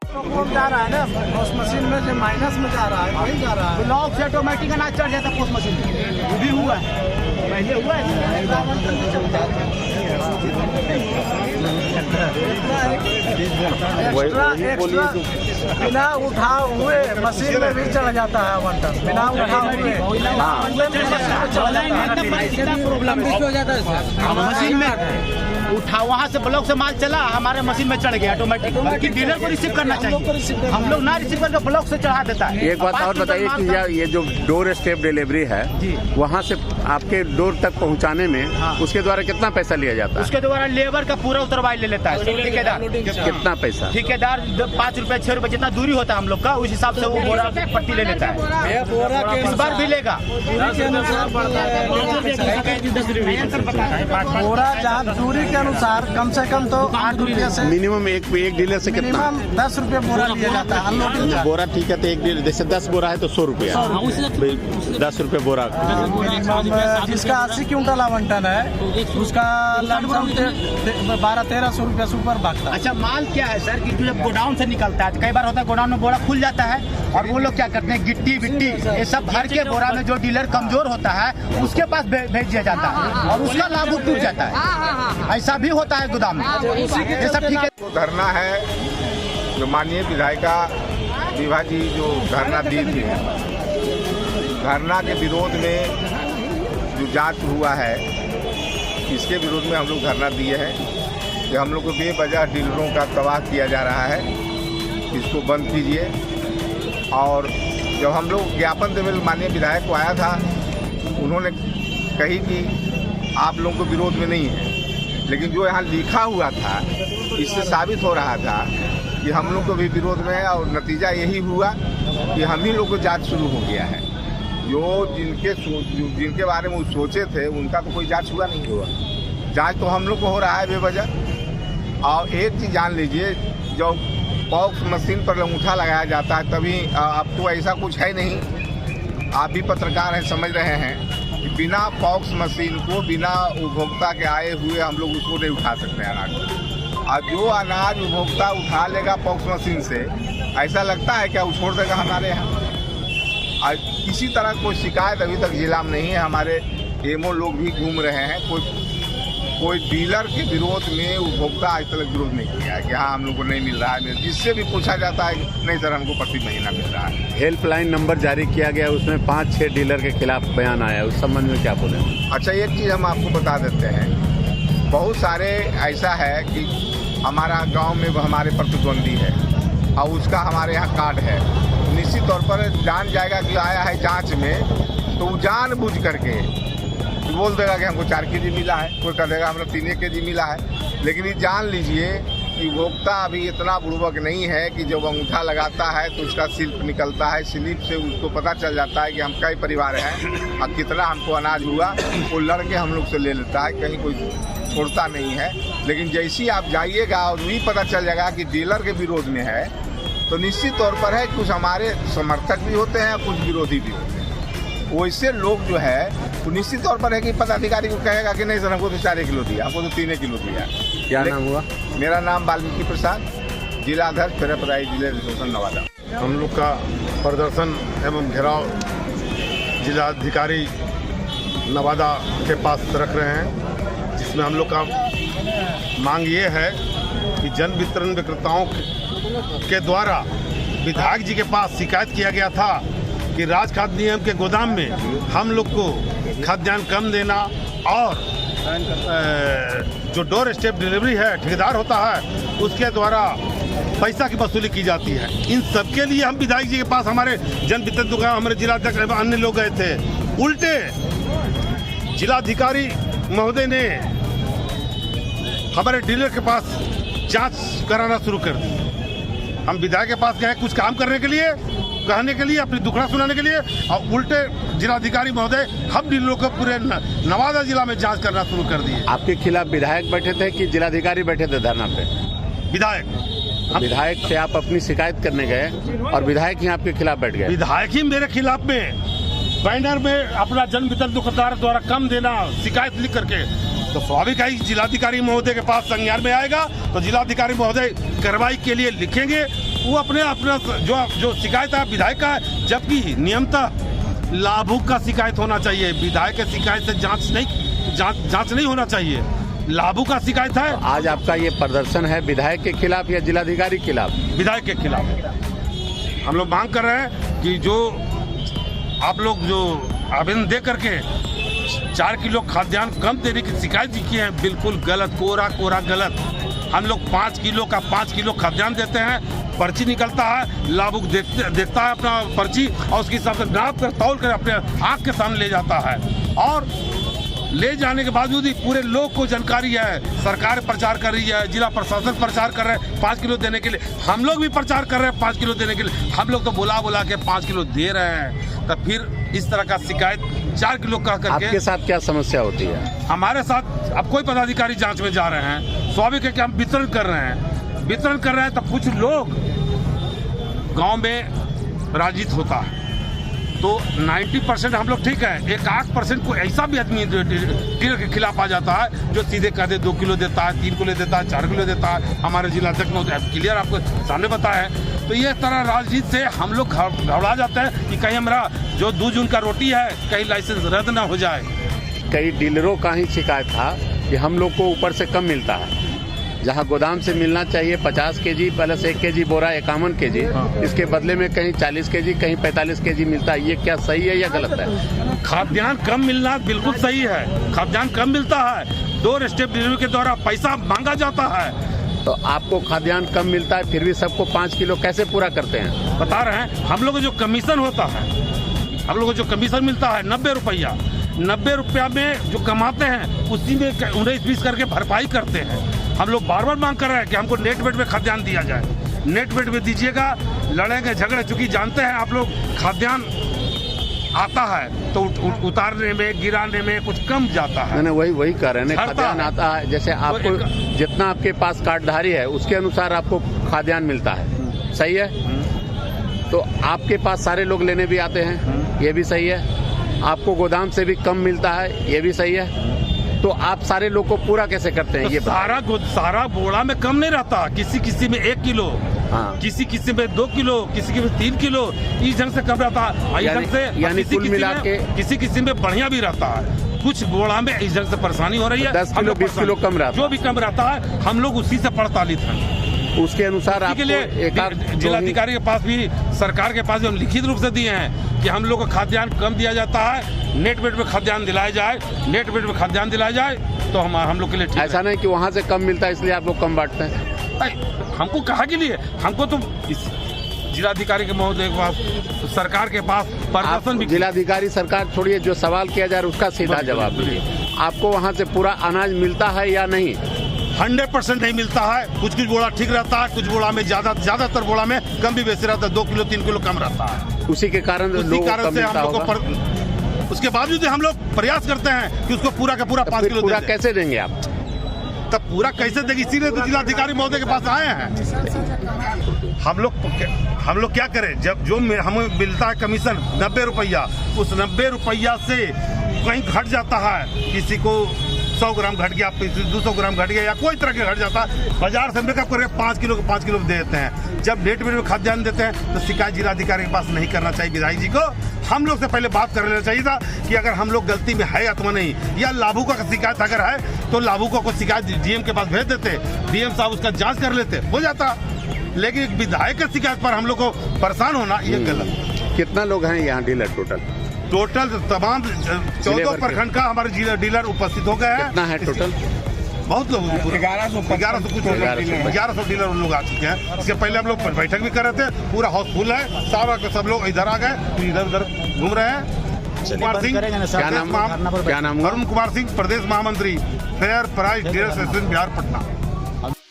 कौन जा रहा है ना, पोस्ट मशीन में जो माइनस में जा रहा है वही जा रहा है। ब्लॉक से ऑटोमेटिक अनाज चढ़ जाता है पोस्ट मशीन में, वो भी हुआ है, पहले हुआ है। एक्स्ट्रा बिना उठा हुए मशीन में भी चढ़ जाता है आवंटन, बिना उठा हुए प्रॉब्लम हो जाता है मशीन में उठा, वहाँ से ब्लॉक से माल चला हमारे मशीन में चढ़ गया ऑटोमेटिक, बल्कि डीलर को रिसीव करना चाहिए, हम लोग ना रिसीव करके ब्लॉक से चढ़ा देता है। एक बात और बताइए कि ये जो डोर स्टेप डिलीवरी है वहाँ से आपके डोर तक पहुँचाने में उसके द्वारा कितना पैसा लिया जाता है? उसके द्वारा लेबर का पूरा उतरवाई ले लेता है ठेकेदार। कितना पैसा? ठेकेदार 5 रुपए 6 रुपए जितना दूरी होता है हम लोग का, उस हिसाब से वो बोरा पट्टी ले लेता है। इस बार भी लेगा बोरा जहाँ दूरी के अनुसार कम से कम तो 8 रुपये से मिनिमम एक डीलर से कितना? 10 रुपये बोरा लिया जाता है अनलोडिंग का। बोरा ठीक है, तो एक डीलर जैसे 10 बोरा है तो 100 रुपया, 10 रुपये बोरा। जिसका 80 क्विंटल आवंटन है उसका लमसम 1200-1300 रुपया सुपर भागता है। अच्छा, माल क्या है सर कि जब गोडाउन से निकलता है, कई बार होता है गोडाउन में बोरा खुल जाता है और वो लोग क्या करते हैं गिट्टी विट्टी ये सब भर के बोरा में जो डीलर कमजोर होता है उसके पास भेज दिया जाता है और उसका लाभ टूट जाता है। ऐसा भी होता है गोदाम में, ये सब ठीक है। धरना है जो माननीय विधायिका विभा जी जो धरना दी थी, धरना के विरोध में जो जांच हुआ है इसके विरोध में हम लोग धरना दिए हैं कि हम लोग को बेवजह डीलरों का तबाह किया जा रहा है, इसको बंद कीजिए। और जब हम लोग ज्ञापन देने माननीय विधायक को आया था, उन्होंने कही कि आप लोगों को विरोध में नहीं है, लेकिन जो यहाँ लिखा हुआ था इससे साबित हो रहा था कि हम लोग को भी विरोध में है और नतीजा यही हुआ कि हम ही लोग को जांच शुरू हो गया है। जो जिनके बारे में वो सोचे थे उनका तो कोई जांच हुआ नहीं हुआ, जांच तो हम लोग को हो रहा है बेवजह। और एक चीज़ जान लीजिए, जब पॉक्स मशीन पर अंगूठा लगाया जाता है तभी, अब तो ऐसा कुछ है नहीं, आप भी पत्रकार हैं समझ रहे हैं कि बिना पॉक्स मशीन को बिना उपभोक्ता के आए हुए हम लोग उसको नहीं उठा सकते अनाज को। और जो अनाज उपभोक्ता उठा लेगा पॉक्स मशीन से, ऐसा लगता है क्या वो छोड़ देगा हमारे यहाँ? और किसी तरह कोई शिकायत अभी तक जिला में नहीं है, हमारे एमओ लोग भी घूम रहे हैं, कोई डीलर के विरोध में उपभोक्ता आज तक विरोध नहीं किया है कि हाँ हम लोग को नहीं मिल रहा है। जिससे भी पूछा जाता है नहीं सर हमको प्रति महीना मिल रहा है। हेल्पलाइन नंबर जारी किया गया, उसमें 5-6 डीलर के खिलाफ बयान आया, उस संबंध में क्या बोले? अच्छा, एक चीज़ हम आपको बता देते हैं, बहुत सारे ऐसा है कि हमारा गाँव में हमारे प्रतिद्वंदी है और उसका हमारे यहाँ कार्ड है, निश्चित तौर पर जान जाएगा कि आया है जाँच में, तो वो जानबूझ करके बोल देगा कि हमको 4 केजी मिला है, कोई कह देगा हमको 3 केजी मिला है। लेकिन ये जान लीजिए कि उपभोक्ता अभी इतना बुड़बक नहीं है कि जब अंगूठा लगाता है तो उसका स्लिप निकलता है, स्लिप से उसको पता चल जाता है कि हम कई परिवार हैं और कितना हमको अनाज हुआ, वो लड़के हम लोग से ले लेता है, कहीं कोई छोड़ता नहीं है। लेकिन जैसे ही आप जाइएगा और वही पता चल जाएगा कि डीलर के विरोध में है, तो निश्चित तौर पर है कुछ हमारे समर्थक भी होते हैं, कुछ विरोधी भी होते हैं। वैसे लोग जो है तो निश्चित तौर पर है कि पदाधिकारी को कहेगा कि नहीं सर हमको तो 4 किलो दिया, हमको तो 3 किलो दिया। क्या नाम हुआ? मेरा नाम वाल्मीकि प्रसाद, जिला अध्यक्ष फेरापराई जिला एसोसिएशन नवादा। हम लोग का प्रदर्शन एवं घेराव जिलाधिकारी नवादा के पास रख रहे हैं, जिसमें हम लोग का मांग ये है कि जन वितरण विक्रेताओं के द्वारा विधायक जी के पास शिकायत किया गया था कि राज खाद्य निगम के गोदाम में हम लोग को खाद्यान्न कम देना और जो डोर स्टेप डिलीवरी है ठेकेदार होता है उसके द्वारा पैसा की वसूली की जाती है। इन सब के लिए हम विधायक जी के पास हमारे जन वितरण दुकान हमारे जिलाध्यक्ष एवं अन्य लोग गए थे। उल्टे जिलाधिकारी महोदय ने हमारे डीलर के पास जांच कराना शुरू कर दी। हम विधायक के पास गए कुछ काम करने के लिए, कहने के लिए, अपनी दुखड़ा सुनाने के लिए, और उल्टे जिलाधिकारी महोदय हम डीलरों को पूरे नवादा जिला में जांच करना शुरू कर दिए। आपके खिलाफ विधायक बैठे थे कि जिलाधिकारी बैठे थे धरना पे? विधायक से आप अपनी शिकायत करने गए और विधायक ही आपके खिलाफ बैठ गए? विधायक ही मेरे खिलाफ में बैनर में अपना जन वितरण दुकानदार द्वारा कम देना शिकायत लिख करके, तो स्वाभाविक है जिलाधिकारी महोदय के पास संज्ञान में आएगा तो जिलाधिकारी महोदय कार्रवाई के लिए लिखेंगे वो अपने जो शिकायत है विधायक का, जबकि नियमतः लाभुक का शिकायत होना चाहिए। विधायक के शिकायत से जांच नहीं होना चाहिए। लाभुक का शिकायत है। आज आपका ये प्रदर्शन है विधायक के खिलाफ या जिलाधिकारी के खिलाफ? विधायक के खिलाफ। हम लोग मांग कर रहे हैं कि जो आप लोग जो आवेदन दे करके 4 किलो खाद्यान्न कम देने की शिकायत की है, बिल्कुल गलत, कोरा गलत। हम लोग 5 किलो का 5 किलो खाद्यान्न देते हैं, पर्ची निकलता है, लाभुक देखता है अपना पर्ची और उसके हिसाब से नाप कर तौल कर अपने आँख के सामने ले जाता है। और ले जाने के बावजूद ही पूरे लोग को जानकारी है, सरकार प्रचार कर रही है, जिला प्रशासन प्रचार कर रहे हैं 5 किलो देने के लिए, हम लोग भी प्रचार कर रहे हैं 5 किलो देने के लिए। हम लोग तो बुला के 5 किलो दे रहे हैं, तब फिर इस तरह का शिकायत 4 किलो कह करके। आपके साथ क्या समस्या होती है? हमारे साथ अब कोई पदाधिकारी जांच में जा रहे हैं, स्वाभाविक है कि हम वितरण कर रहे हैं, तब कुछ लोग गांव में राजित होता है, तो 90% हम लोग ठीक है, 1-8% को ऐसा भी आदमी डीलर के खिलाफ आ जाता है जो सीधे कह दे 2 किलो देता है, 3 किलो देता है, 4 किलो देता है। हमारे जिला अध्यक्ष ने क्लियर आपको सामने बताया है। तो ये तरह राजनीति से हम लोग घबरा जाते हैं कि कहीं हमारा जो 2 जून का रोटी है कहीं लाइसेंस रद्द ना हो जाए। कई डीलरों का ही शिकायत था कि हम लोग को ऊपर से कम मिलता है, जहां गोदाम से मिलना चाहिए 50 केजी प्लस 1 केजी बोरा 51 केजी, इसके बदले में कहीं 40 केजी कहीं 45 केजी मिलता है। ये क्या सही है या गलत है? खाद्यान्न कम मिलना बिल्कुल सही है। खाद्यान्न कम मिलता है, 2 स्टेप डिलीवरी के द्वारा पैसा मांगा जाता है। तो आपको खाद्यान्न कम मिलता है, फिर भी सबको 5 किलो कैसे पूरा करते हैं? बता रहे हैं, हम लोग को जो कमीशन होता है, हम लोग को जो कमीशन मिलता है 90 रुपया, 90 रुपया में जो कमाते हैं उसी में 19-20 करके भरपाई करते हैं। हम लोग बार मांग कर रहे हैं कि हमको नेट वेट में खाद्यान्न दिया जाए, नेट वेट में दीजिएगा। लड़ेंगे झगड़े, चूंकि जानते हैं आप लोग खाद्यान्न आता है तो उतारने में गिराने में कुछ कम जाता है। नहीं, वही कह रहे हैं, खाद्यान्न आता है, जैसे आपको जितना आपके पास कार्डधारी है उसके अनुसार आपको खाद्यान्न मिलता है, सही है? तो आपके पास सारे लोग लेने भी आते हैं, ये भी सही है। आपको गोदाम से भी कम मिलता है, ये भी सही है। तो आप सारे लोग को पूरा कैसे करते हैं? तो ये सारा बोरा में कम नहीं रहता, किसी में 1 किलो, हाँ। किसी में 2 किलो, किसी में 3 किलो, इस ढंग से कम रहता है। यानी कुल मिला के किसी में बढ़िया भी रहता है। कुछ बोरा में इस ढंग से परेशानी हो रही है, 10 किलो 20 किलो कम रहता है। जो भी कम रहता है हम लोग उसी से प्रताड़ित हैं। उसके अनुसार आपको जिलाधिकारी के पास भी, सरकार के पास भी हम लिखित रूप से दिए हैं कि हम लोग को खाद्यान्न कम दिया जाता है, नेट वेट में खाद्यान्न दिलाया जाए, तो हम लोग के लिए ठीक है। ऐसा नहीं कि वहाँ से कम मिलता है इसलिए आप लोग कम बांटते हैं। हमको कहा के लिए, हमको तो जिलाधिकारी के महोदय के पास, सरकार के पास प्रदर्शन भी। जिलाधिकारी सरकार छोड़िए, जो सवाल किया जा रहा है उसका सीधा जवाब दीजिए। आपको वहाँ से पूरा अनाज मिलता है या नहीं? 100% नहीं मिलता है। कुछ बोरा ठीक रहता है, कुछ बोरा में ज्यादातर बोरा में कम भी बेसी रहता है, 2 किलो 3 किलो कम रहता है। उसी के कारण से हम लोग को उसके बावजूद हम लोग प्रयास करते हैं कि उसको पूरा का पूरा 5 किलो पूरा कैसे देंगे आप? तब पूरा कैसे देंगे, इसीलिए तो जिलाधिकारी महोदय के पास आए हैं। हम लोग क्या करें, जब जो हमें मिलता है कमीशन 90 रुपया, उस 90 रुपया से कहीं घट जाता है, किसी को 100 ग्राम घट गया, 200 ग्राम घट गया, या कोई तरह के घट जाता है, बाजार से मेकअप करके 5 किलो को 5 किलो दे देते हैं। जब नेट वेट में खाद्यान्न देते हैं तो शिकायत जिलाधिकारी के पास नहीं करना चाहिए। विधायक जी को हम लोग से पहले बात कर लेना चाहिए था कि अगर हम लोग गलती में है अथवा नहीं, या लाभुकों का शिकायत अगर है तो लाभुकों को शिकायत डीएम के पास भेज देते, डीएम साहब उसका जांच कर लेते, हो जाता। लेकिन विधायक की शिकायत पर हम लोग को परेशान होना ये गलत। कितना लोग हैं यहाँ डीलर टोटल तमाम 14 प्रखंड का हमारे डीलर उपस्थित हो गए हैं। कितना है टोटल? बहुत लोग, 1100 डीलर उन लोग आ चुके हैं। इसके पहले हम लोग बैठक भी कर रहे थे, पूरा हाउसफुल है, सब लोग इधर आ गए, इधर उधर घूम रहे हैं। कुमार सिंह, क्या नाम? अरुण कुमार सिंह, प्रदेश महामंत्री, fair price dealer association Bihar Patna.